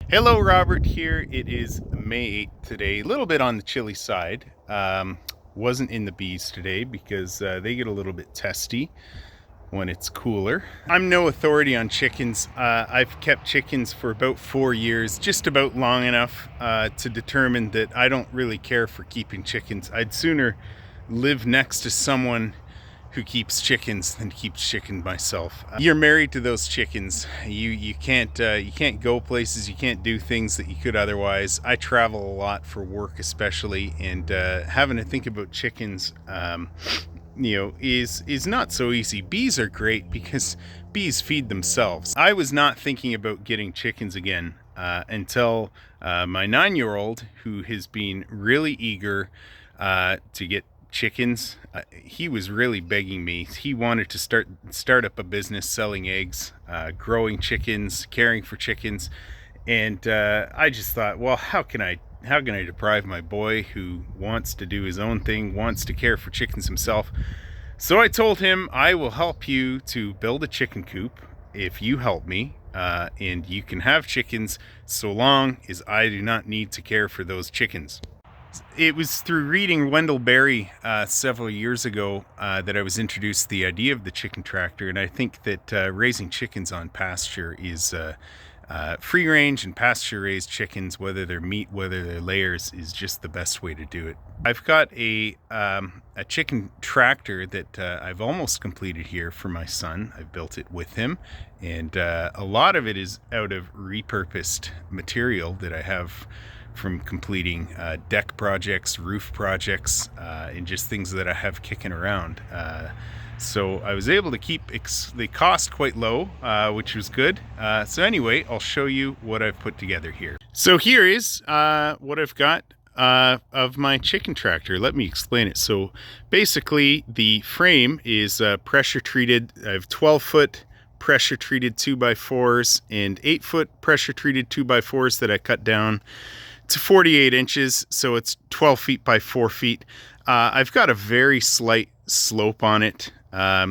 Hello, Robert here. It is May 8th today. A little bit on the chilly side. Wasn't in the bees today because they get a little bit testy when it's cooler. I'm no authority on chickens. I've kept chickens for about 4 years, just about long enough to determine that I don't really care for keeping chickens. I'd sooner live next to someone who keeps chickens than keeps chicken myself. You're married to those chickens. You can't go places. You can't do things that you could otherwise. I travel a lot for work, especially, and having to think about chickens, is not so easy. Bees are great because bees feed themselves. I was not thinking about getting chickens again until my 9-year-old, who has been really eager to get chickens. He was really begging me. He wanted to start up a business selling eggs, growing chickens, caring for chickens, and I just thought, well, how can I deprive my boy who wants to do his own thing, wants to care for chickens himself? So I told him, I will help you to build a chicken coop if you help me, and you can have chickens so long as I do not need to care for those chickens. It was through reading Wendell Berry several years ago that I was introduced to the idea of the chicken tractor, and I think that raising chickens on pasture is free range and pasture raised chickens, whether they're meat, whether they're layers, is just the best way to do it. I've got a chicken tractor that I've almost completed here for my son. I've built it with him, and a lot of it is out of repurposed material that I have from completing deck projects, roof projects, and just things that I have kicking around. So I was able to keep the cost quite low, which was good. So anyway, I'll show you what I've put together here. So here is what I've got of my chicken tractor. Let me explain it. So basically the frame is pressure treated. I have 12-foot pressure treated 2x4s and 8-foot pressure treated 2x4s that I cut down to 48 inches, so it's 12 feet by 4 feet. I've got a very slight slope on it,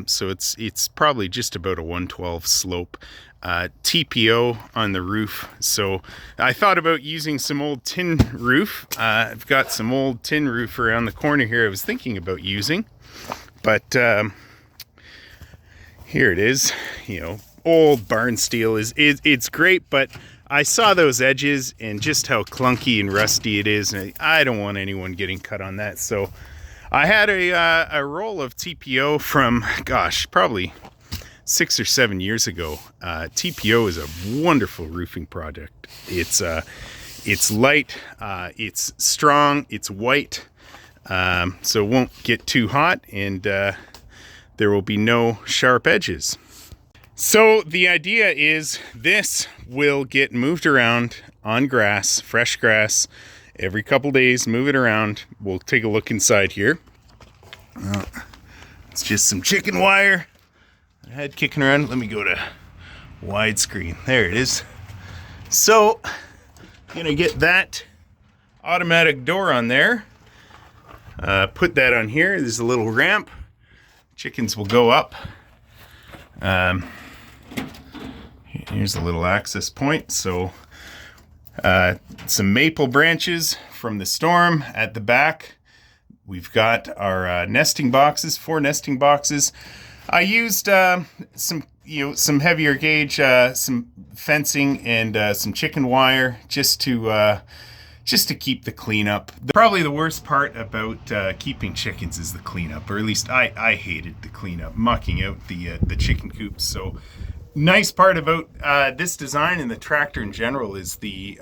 so it's probably just about a 112 slope. TPO on the roof, so I thought about using some old tin roof. I've got some old tin roof around the corner here I was thinking about using, but here it is. Old barn steel it's great, but I saw those edges and just how clunky and rusty it is, and I don't want anyone getting cut on that. So I had a roll of TPO from, gosh, probably 6 or 7 years ago. TPO is a wonderful roofing product. It's light, it's strong, it's white, so it won't get too hot, and there will be no sharp edges. So the idea is this will get moved around on grass, fresh grass, every couple days. Move it around. We'll take a look inside here. It's just some chicken wire I had kicking around. Let me go to widescreen. There it is. So I'm gonna get that automatic door on there. Put that on here. There's a little ramp. Chickens will go up. Here's a little access point. So some maple branches from the storm at the back. We've got our nesting boxes, 4 nesting boxes. I used some heavier gauge, some fencing, and some chicken wire just to keep the cleanup. Probably the worst part about keeping chickens is the cleanup, or at least I hated the cleanup, mucking out the chicken coops. So nice part about this design and the tractor in general is the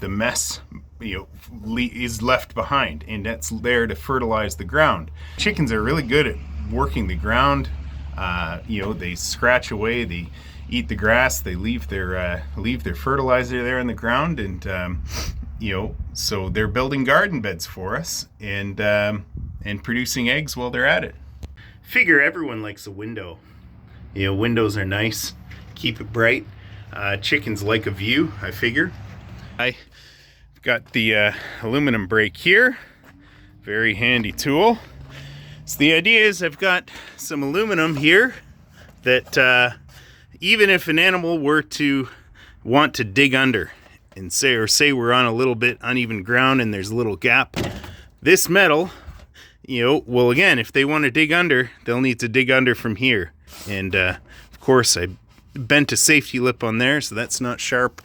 mess is left behind, and that's there to fertilize the ground. Chickens are really good at working the ground. They scratch away, they eat the grass, they leave their fertilizer there in the ground, and so they're building garden beds for us and producing eggs while they're at it. Figure everyone likes a window. Windows are nice, keep it bright. Chickens like a view, I figure. I've got the aluminum brake here, very handy tool. So the idea is I've got some aluminum here that even if an animal were to want to dig under and say we're on a little bit uneven ground and there's a little gap, this metal, well, again, if they want to dig under, they'll need to dig under from here. And of course, I bent a safety lip on there, so that's not sharp.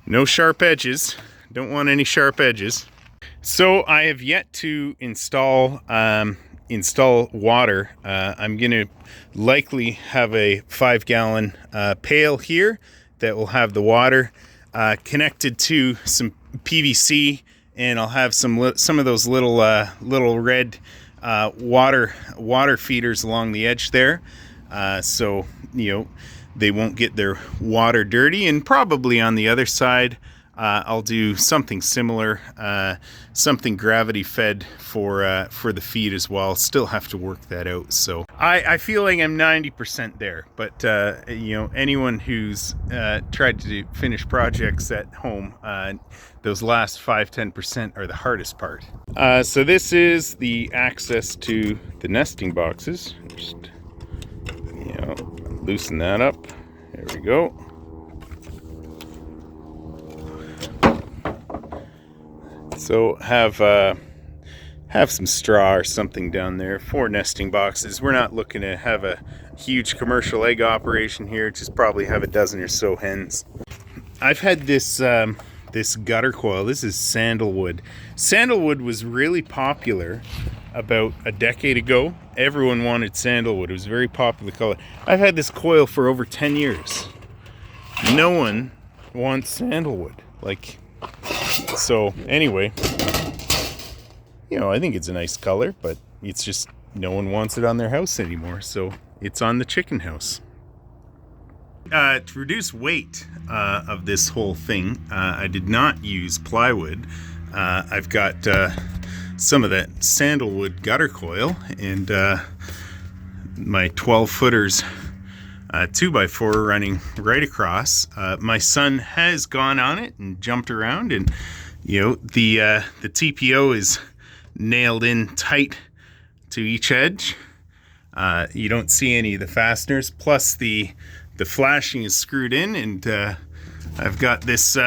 No sharp edges. Don't want any sharp edges. So I have yet to install water. I'm gonna likely have a 5-gallon pail here that will have the water connected to some PVC, and I'll have some of those little red water feeders along the edge there, so they won't get their water dirty. And probably on the other side, I'll do something similar, something gravity fed for the feed as well. Still have to work that out. So I feel like I'm 90% there, but anyone who's tried to finish projects at home, those last 5-10% are the hardest part. So this is the access to the nesting boxes. Just loosen that up. There we go. So have some straw or something down there for nesting boxes. We're not looking to have a huge commercial egg operation here, just probably have a dozen or so hens. I've had this this gutter coil. This is sandalwood. Sandalwood was really popular about a decade ago. Everyone wanted sandalwood. It was a very popular color. I've had this coil for over 10 years. No one wants sandalwood. So anyway, I think it's a nice color, but it's just no one wants it on their house anymore, so it's on the chicken house. To reduce weight of this whole thing, I did not use plywood. I've got some of that sandalwood gutter coil and my 12-footers 2x4 running right across. My son has gone on it and jumped around, and the TPO is nailed in tight to each edge. You don't see any of the fasteners, plus the flashing is screwed in, and I've got this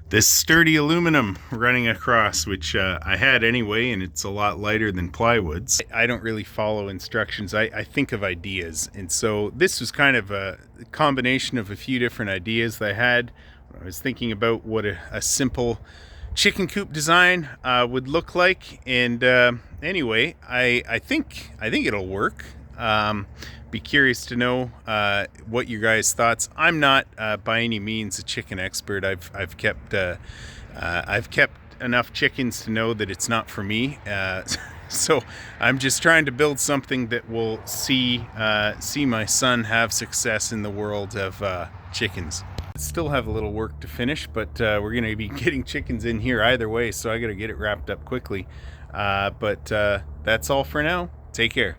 this sturdy aluminum running across, which I had anyway, and it's a lot lighter than plywood. I don't really follow instructions. I think of ideas, and so this was kind of a combination of a few different ideas that I had. I was thinking about what a simple chicken coop design would look like, and anyway, I think it'll work. Be curious to know what your guys' thoughts. I'm not by any means a chicken expert. I've kept enough chickens to know that it's not for me. So I'm just trying to build something that will see my son have success in the world of chickens. Still have a little work to finish, but we're going to be getting chickens in here either way, so I got to get it wrapped up quickly. But that's all for now. Take care.